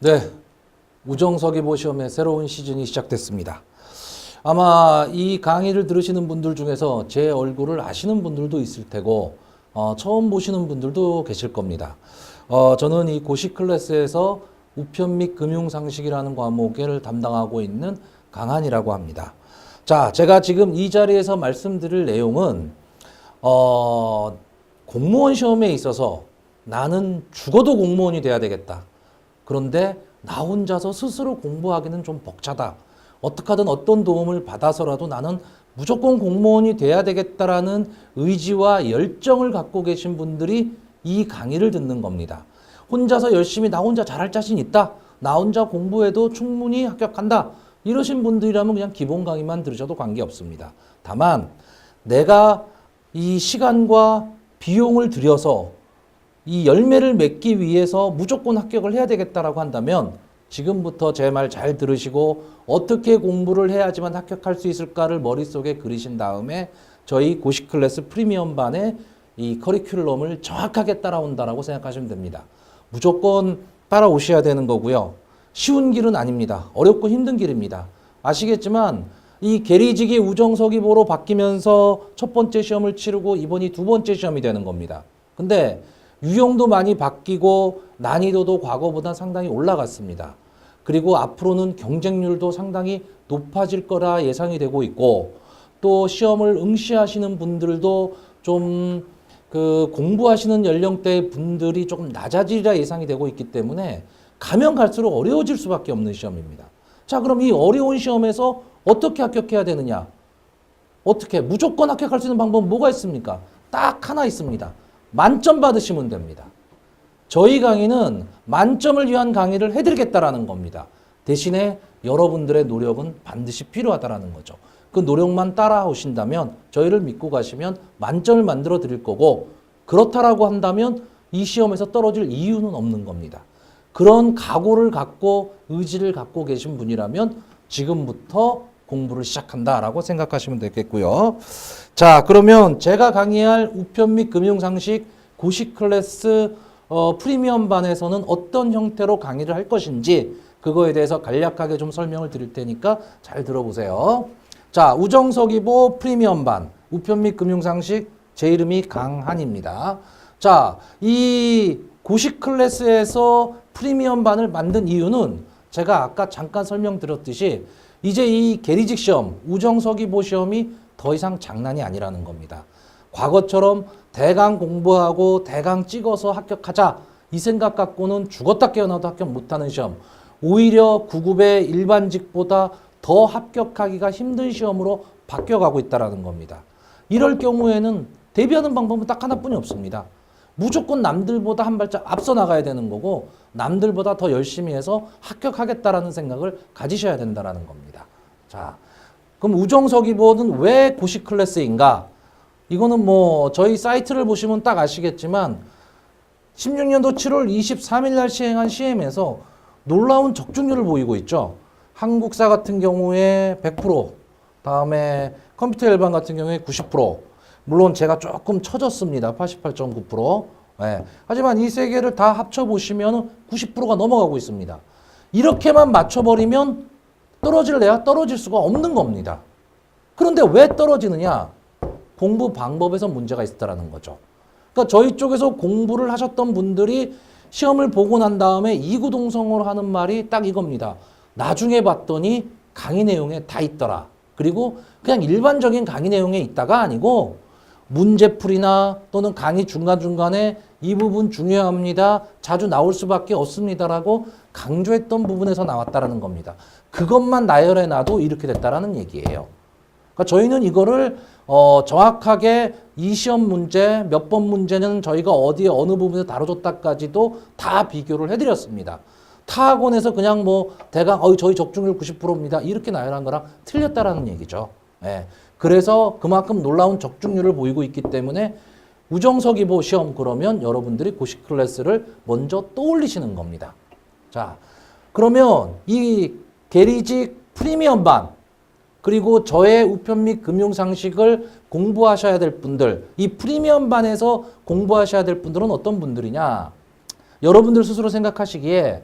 네, 우정서기보 시험의 새로운 시즌이 시작됐습니다. 아마 이 강의를 들으시는 분들 중에서 제 얼굴을 아시는 분들도 있을 테고 처음 보시는 분들도 계실 겁니다. 저는 이 고시 클래스에서 우편 및 금융상식이라는 과목을 담당하고 있는 강한이라고 합니다. 자, 제가 지금 이 자리에서 말씀드릴 내용은 공무원 시험에 있어서 나는 죽어도 공무원이 돼야 되겠다. 그런데 나 혼자서 스스로 공부하기는 좀 벅차다. 어떻게 하든 어떤 도움을 받아서라도 나는 무조건 공무원이 돼야 되겠다라는 의지와 열정을 갖고 계신 분들이 이 강의를 듣는 겁니다. 혼자서 열심히 나 혼자 잘할 자신 있다. 나 혼자 공부해도 충분히 합격한다. 이러신 분들이라면 그냥 기본 강의만 들으셔도 관계없습니다. 다만 내가 이 시간과 비용을 들여서 이 열매를 맺기 위해서 무조건 합격을 해야 되겠다라고 한다면 지금부터 제 말 잘 들으시고 어떻게 공부를 해야지만 합격할 수 있을까를 머릿속에 그리신 다음에 저희 고시 클래스 프리미엄 반의 이 커리큘럼을 정확하게 따라온다라고 생각하시면 됩니다. 무조건 따라오셔야 되는 거고요. 쉬운 길은 아닙니다. 어렵고 힘든 길입니다. 아시겠지만 이 계리지기 우정서기보로 바뀌면서 첫 번째 시험을 치르고 이번이 두 번째 시험이 되는 겁니다. 근데 유형도 많이 바뀌고 난이도도 과거보다 상당히 올라갔습니다. 그리고 앞으로는 경쟁률도 상당히 높아질 거라 예상이 되고 있고 또 시험을 응시하시는 분들도 좀 공부하시는 연령대 분들이 조금 낮아지리라 예상이 되고 있기 때문에 가면 갈수록 어려워질 수밖에 없는 시험입니다. 자, 그럼 이 어려운 시험에서 어떻게 합격해야 되느냐? 어떻게? 무조건 합격할 수 있는 방법은 뭐가 있습니까? 딱 하나 있습니다. 만점 받으시면 됩니다. 저희 강의는 만점을 위한 강의를 해드리겠다라는 겁니다. 대신에 여러분들의 노력은 반드시 필요하다라는 거죠. 그 노력만 따라오신다면 저희를 믿고 가시면 만점을 만들어 드릴 거고 그렇다라고 한다면 이 시험에서 떨어질 이유는 없는 겁니다. 그런 각오를 갖고 의지를 갖고 계신 분이라면 지금부터 공부를 시작한다라고 생각하시면 되겠고요. 자, 그러면 제가 강의할 우편 및 금융상식 고시 클래스 프리미엄 반에서는 어떤 형태로 강의를 할 것인지 그거에 대해서 간략하게 좀 설명을 드릴 테니까 잘 들어보세요. 자, 우정서기보 프리미엄 반 우편 및 금융상식 제 이름이 강한입니다. 자, 이 고시 클래스에서 프리미엄 반을 만든 이유는 제가 아까 잠깐 설명드렸듯이 이제 이 계리직 시험, 우정서기보 시험이 더 이상 장난이 아니라는 겁니다. 과거처럼 대강 공부하고 대강 찍어서 합격하자 이 생각 갖고는 죽었다 깨어나도 합격 못하는 시험, 오히려 9급의 일반직보다 더 합격하기가 힘든 시험으로 바뀌어가고 있다는 겁니다. 이럴 경우에는 대비하는 방법은 딱 하나뿐이 없습니다. 무조건 남들보다 한 발짝 앞서 나가야 되는 거고 남들보다 더 열심히 해서 합격하겠다라는 생각을 가지셔야 된다는 겁니다. 자, 그럼 우정서기보는 왜 고시 클래스인가? 이거는 뭐 저희 사이트를 보시면 딱 아시겠지만 16년도 7월 23일 날 시행한 시험에서 놀라운 적중률을 보이고 있죠. 한국사 같은 경우에 100%, 다음에 컴퓨터 일반 같은 경우에 90%, 물론 제가 조금 처졌습니다. 88.9%. 네. 하지만 이 세 개를 다 합쳐보시면 90%가 넘어가고 있습니다. 이렇게만 맞춰버리면 떨어질래야 떨어질 수가 없는 겁니다. 그런데 왜 떨어지느냐? 공부 방법에서 문제가 있다는 거죠. 그러니까 저희 쪽에서 공부를 하셨던 분들이 시험을 보고 난 다음에 이구동성으로 하는 말이 딱 이겁니다. 나중에 봤더니 강의 내용에 다 있더라. 그리고 그냥 일반적인 강의 내용에 있다가 아니고 문제풀이나 또는 강의 중간중간에 이 부분 중요합니다. 자주 나올 수밖에 없습니다라고 강조했던 부분에서 나왔다라는 겁니다. 그것만 나열해놔도 이렇게 됐다라는 얘기예요. 그러니까 저희는 이거를 정확하게 이 시험 문제 몇 번 문제는 저희가 어디에 어느 부분에서 다뤄줬다까지도 다 비교를 해드렸습니다. 타 학원에서 그냥 뭐 대강 저희 적중률 90%입니다. 이렇게 나열한 거랑 틀렸다라는 얘기죠. 예. 그래서 그만큼 놀라운 적중률을 보이고 있기 때문에 우정서기보 시험 그러면 여러분들이 고시 클래스를 먼저 떠올리시는 겁니다. 자, 그러면 이 계리직 프리미엄 반 그리고 저의 우편 및 금융상식을 공부하셔야 될 분들, 이 프리미엄 반에서 공부하셔야 될 분들은 어떤 분들이냐? 여러분들 스스로 생각하시기에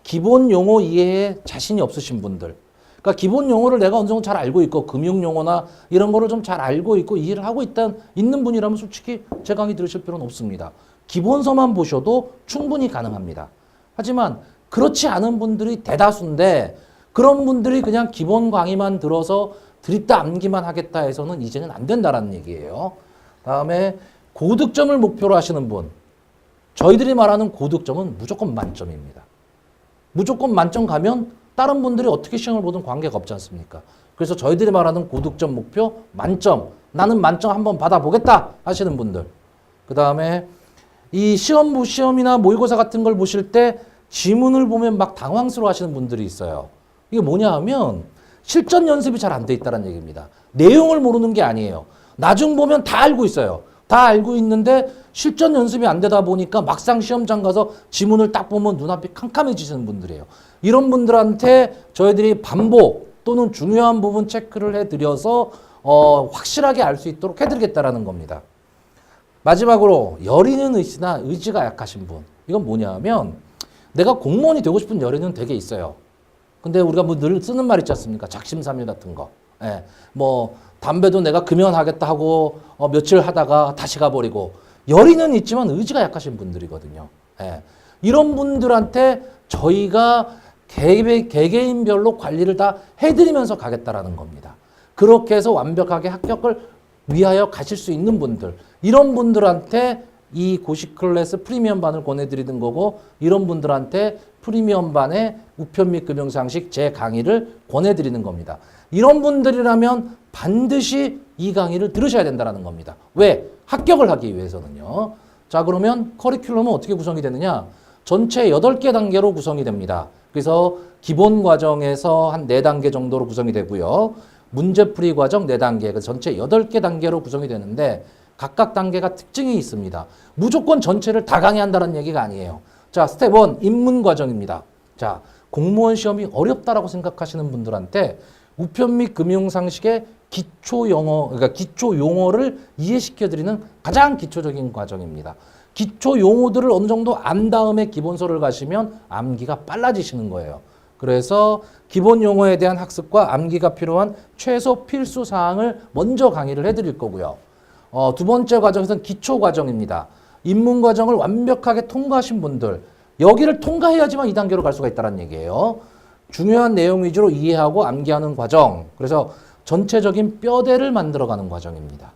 기본 용어 이해에 자신이 없으신 분들, 그러니까 기본 용어를 내가 어느 정도 잘 알고 있고 금융 용어나 이런 거를 좀 잘 알고 있고 이해를 하고 있는 분이라면 솔직히 제 강의 들으실 필요는 없습니다. 기본서만 보셔도 충분히 가능합니다. 하지만 그렇지 않은 분들이 대다수인데 그런 분들이 그냥 기본 강의만 들어서 드립다 암기만 하겠다 해서는 이제는 안 된다라는 얘기예요. 다음에 고득점을 목표로 하시는 분, 저희들이 말하는 고득점은 무조건 만점입니다. 무조건 만점 가면 다른 분들이 어떻게 시험을 보든 관계가 없지 않습니까? 그래서 저희들이 말하는 고득점 목표 만점, 나는 만점 한번 받아보겠다 하시는 분들, 그 다음에 이 시험이나 모의고사 같은 걸 보실 때 지문을 보면 막 당황스러워 하시는 분들이 있어요. 이게 뭐냐 하면 실전 연습이 잘 안 돼 있다는 얘기입니다. 내용을 모르는 게 아니에요. 나중 보면 다 알고 있어요. 다 알고 있는데 실전 연습이 안 되다 보니까 막상 시험장 가서 지문을 딱 보면 눈앞이 캄캄해지시는 분들이에요. 이런 분들한테 저희들이 반복 또는 중요한 부분 체크를 해드려서 확실하게 알 수 있도록 해드리겠다라는 겁니다. 마지막으로 열 있는 의지나 의지가 약하신 분, 이건 뭐냐 하면 내가 공무원이 되고 싶은 열의는 되게 있어요. 근데 우리가 뭐 늘 쓰는 말 있지 않습니까? 작심삼일 같은 거. 예, 뭐 담배도 내가 금연하겠다 하고 며칠 하다가 다시 가버리고, 열의는 있지만 의지가 약하신 분들이거든요. 예, 이런 분들한테 저희가 개개인별로 관리를 다 해드리면서 가겠다라는 겁니다. 그렇게 해서 완벽하게 합격을 위하여 가실 수 있는 분들, 이런 분들한테 이 고시 클래스 프리미엄 반을 권해드리는 거고, 이런 분들한테 프리미엄 반의 우편 및 금융상식 제 강의를 권해드리는 겁니다. 이런 분들이라면 반드시 이 강의를 들으셔야 된다는 겁니다. 왜? 합격을 하기 위해서는요. 자, 그러면 커리큘럼은 어떻게 구성이 되느냐? 전체 8개 단계로 구성이 됩니다. 그래서 기본 과정에서 한 4단계 정도로 구성이 되고요. 문제풀이 과정 4단계, 그래서 전체 8개 단계로 구성이 되는데 각각 단계가 특징이 있습니다. 무조건 전체를 다 강의한다는 얘기가 아니에요. 자, 스텝 1, 입문 과정입니다. 자, 공무원 시험이 어렵다라고 생각하시는 분들한테 우편 및 금융상식의 기초 영어, 그러니까 기초 용어를 이해시켜드리는 가장 기초적인 과정입니다. 기초 용어들을 어느 정도 안 다음에 기본서를 가시면 암기가 빨라지시는 거예요. 그래서 기본 용어에 대한 학습과 암기가 필요한 최소 필수 사항을 먼저 강의를 해드릴 거고요. 두 번째 과정에서는 기초 과정입니다. 입문 과정을 완벽하게 통과하신 분들, 여기를 통과해야지만 2단계로 갈 수가 있다는 얘기예요. 중요한 내용 위주로 이해하고 암기하는 과정, 그래서 전체적인 뼈대를 만들어가는 과정입니다.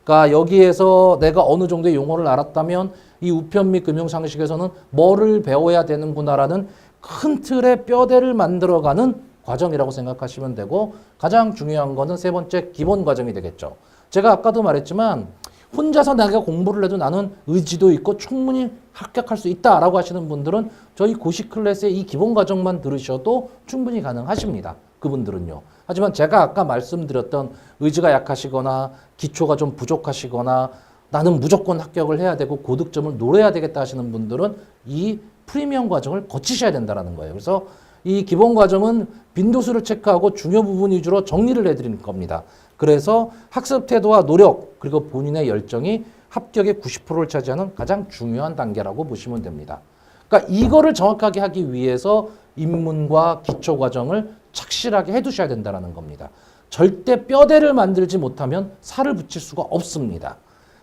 그러니까 여기에서 내가 어느 정도의 용어를 알았다면 이 우편 및 금융상식에서는 뭐를 배워야 되는구나라는 큰 틀의 뼈대를 만들어가는 과정이라고 생각하시면 되고, 가장 중요한 거는 세 번째 기본 과정이 되겠죠. 제가 아까도 말했지만 혼자서 내가 공부를 해도 나는 의지도 있고 충분히 합격할 수 있다라고 하시는 분들은 저희 고시 클래스의 이 기본 과정만 들으셔도 충분히 가능하십니다. 그분들은요. 하지만 제가 아까 말씀드렸던 의지가 약하시거나 기초가 좀 부족하시거나 나는 무조건 합격을 해야 되고 고득점을 노려야 되겠다 하시는 분들은 이 프리미엄 과정을 거치셔야 된다는 거예요. 그래서 이 기본 과정은 빈도수를 체크하고 중요 부분 위주로 정리를 해드리는 겁니다. 그래서 학습 태도와 노력 그리고 본인의 열정이 합격의 90%를 차지하는 가장 중요한 단계라고 보시면 됩니다. 그러니까 이거를 정확하게 하기 위해서 입문과 기초 과정을 착실하게 해두셔야 된다는 겁니다. 절대 뼈대를 만들지 못하면 살을 붙일 수가 없습니다.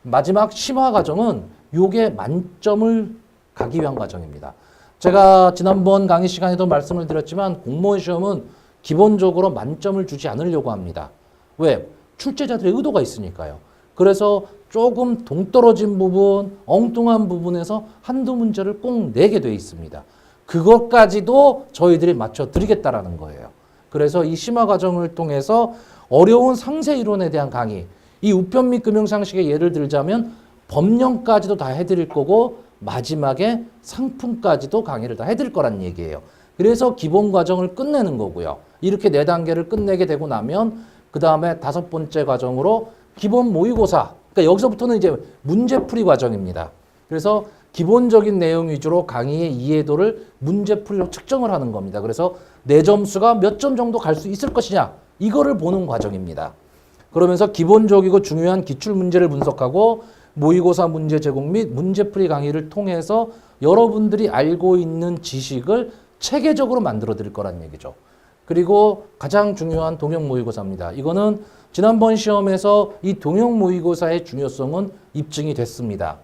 마지막 심화 과정은 요게 만점을 가기 위한 과정입니다. 제가 지난번 강의 시간에도 말씀을 드렸지만 공무원 시험은 기본적으로 만점을 주지 않으려고 합니다. 왜? 출제자들의 의도가 있으니까요. 그래서 조금 동떨어진 부분, 엉뚱한 부분에서 한두 문제를 꼭 내게 돼 있습니다. 그것까지도 저희들이 맞춰드리겠다라는 거예요. 그래서 이 심화 과정을 통해서 어려운 상세 이론에 대한 강의, 이 우편 및 금융상식의 예를 들자면 법령까지도 다 해드릴 거고 마지막에 상품까지도 강의를 다 해드릴 거란 얘기예요. 그래서 기본 과정을 끝내는 거고요. 이렇게 4단계를 끝내게 되고 나면 그 다음에 5번째 과정으로 기본 모의고사, 그러니까 여기서부터는 이제 문제풀이 과정입니다. 그래서 기본적인 내용 위주로 강의의 이해도를 문제풀이로 측정을 하는 겁니다. 그래서 내 점수가 몇 점 정도 갈 수 있을 것이냐, 이거를 보는 과정입니다. 그러면서 기본적이고 중요한 기출문제를 분석하고 모의고사 문제 제공 및 문제풀이 강의를 통해서 여러분들이 알고 있는 지식을 체계적으로 만들어 드릴 거란 얘기죠. 그리고 가장 중요한 동형 모의고사입니다. 이거는 지난번 시험에서 이 동형 모의고사의 중요성은 입증이 됐습니다.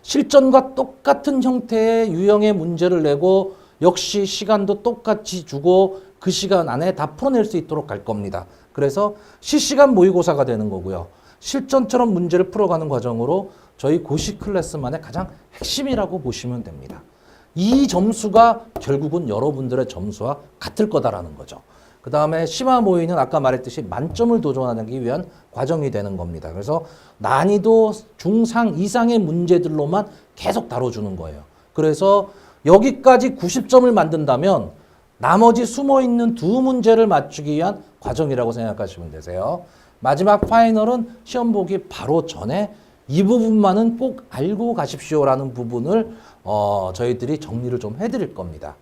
실전과 똑같은 형태의 유형의 문제를 내고 역시 시간도 똑같이 주고 그 시간 안에 다 풀어낼 수 있도록 할 겁니다. 그래서 실시간 모의고사가 되는 거고요. 실전처럼 문제를 풀어가는 과정으로 저희 고시 클래스만의 가장 핵심이라고 보시면 됩니다. 이 점수가 결국은 여러분들의 점수와 같을 거다라는 거죠. 그 다음에 심화 모의는 아까 말했듯이 만점을 도전하기 위한 과정이 되는 겁니다. 그래서 난이도 중상 이상의 문제들로만 계속 다뤄주는 거예요. 그래서 여기까지 90점을 만든다면 나머지 숨어있는 두 문제를 맞추기 위한 과정이라고 생각하시면 되세요. 마지막 파이널은 시험 보기 바로 전에 이 부분만은 꼭 알고 가십시오라는 부분을 저희들이 정리를 좀 해드릴 겁니다.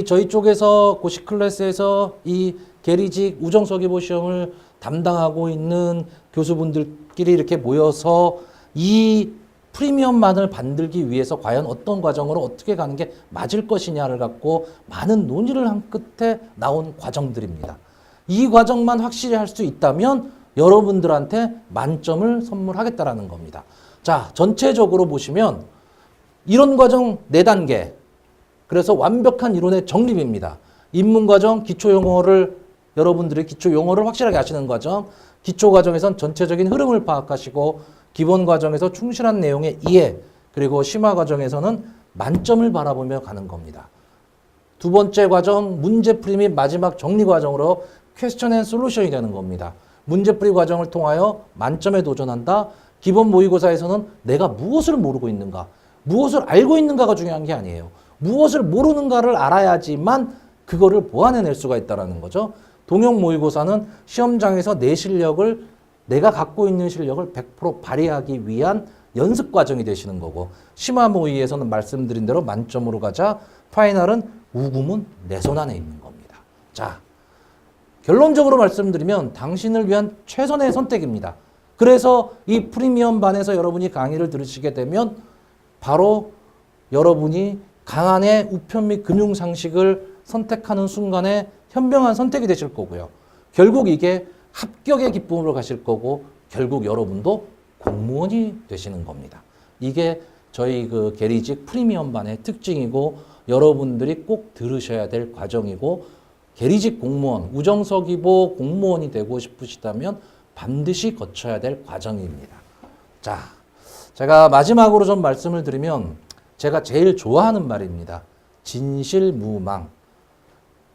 저희 쪽에서 고시 클래스에서 이 계리직 우정서기보 시험을 담당하고 있는 교수분들끼리 이렇게 모여서 이 프리미엄만을 만들기 위해서 과연 어떤 과정으로 어떻게 가는 게 맞을 것이냐를 갖고 많은 논의를 한 끝에 나온 과정들입니다. 이 과정만 확실히 할 수 있다면 여러분들한테 만점을 선물하겠다라는 겁니다. 자, 전체적으로 보시면 이론 과정 4단계. 그래서 완벽한 이론의 정립입니다. 입문 과정, 기초 용어를 여러분들이 기초 용어를 확실하게 아시는 과정, 기초 과정에선 전체적인 흐름을 파악하시고 기본 과정에서 충실한 내용의 이해, 그리고 심화 과정에서는 만점을 바라보며 가는 겁니다. 두 번째 과정, 문제풀이 및 마지막 정리 과정으로 퀘스천 앤 솔루션이 되는 겁니다. 문제풀이 과정을 통하여 만점에 도전한다. 기본 모의고사에서는 내가 무엇을 모르고 있는가, 무엇을 알고 있는가가 중요한 게 아니에요. 무엇을 모르는가를 알아야지만 그거를 보완해낼 수가 있다는 거죠. 동형 모의고사는 시험장에서 내 실력을, 내가 갖고 있는 실력을 100% 발휘하기 위한 연습 과정이 되시는 거고, 심화 모의에서는 말씀드린 대로 만점으로 가자. 파이널은 우금은 내 손 안에 있는 겁니다. 자, 결론적으로 말씀드리면 당신을 위한 최선의 선택입니다. 그래서 이 프리미엄 반에서 여러분이 강의를 들으시게 되면 바로 여러분이 강한의 우편 및 금융 상식을 선택하는 순간에 현명한 선택이 되실 거고요. 결국 이게 합격의 기쁨으로 가실 거고, 결국 여러분도 공무원이 되시는 겁니다. 이게 저희 그 계리직 프리미엄 반의 특징이고, 여러분들이 꼭 들으셔야 될 과정이고, 계리직 공무원, 우정서기보 공무원이 되고 싶으시다면 반드시 거쳐야 될 과정입니다. 자, 제가 마지막으로 좀 말씀을 드리면 제가 제일 좋아하는 말입니다. 진실무망.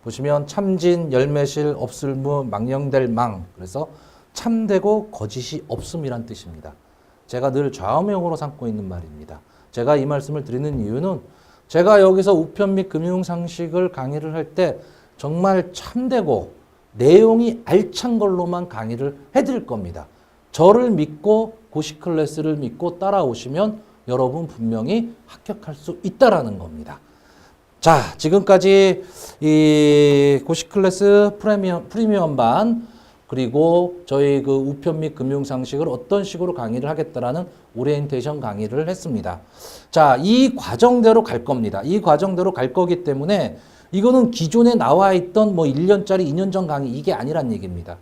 보시면 참진, 열매실, 없을무, 망령될 망. 그래서 참되고 거짓이 없음이란 뜻입니다. 제가 늘 좌우명으로 삼고 있는 말입니다. 제가 이 말씀을 드리는 이유는 제가 여기서 우편 및 금융상식을 강의를 할 때 정말 참되고 내용이 알찬 걸로만 강의를 해드릴 겁니다. 저를 믿고 고시 클래스를 믿고 따라오시면 여러분 분명히 합격할 수 있다라는 겁니다. 자, 지금까지 이 고시 클래스 프리미엄 반, 그리고 저희 그 우편 및 금융 상식을 어떤 식으로 강의를 하겠다라는 오리엔테이션 강의를 했습니다. 자, 이 과정대로 갈 겁니다. 이 과정대로 갈 거기 때문에 이거는 기존에 나와 있던 뭐 1년짜리 2년 전 강의 이게 아니란 얘기입니다.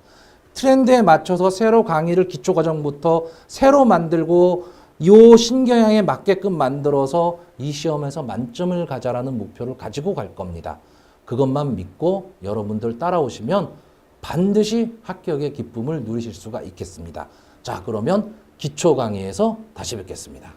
트렌드에 맞춰서 새로 강의를 기초 과정부터 새로 만들고 요 신경향에 맞게끔 만들어서 이 시험에서 만점을 가자라는 목표를 가지고 갈 겁니다. 그것만 믿고 여러분들 따라오시면 반드시 합격의 기쁨을 누리실 수가 있겠습니다. 자, 그러면 기초 강의에서 다시 뵙겠습니다.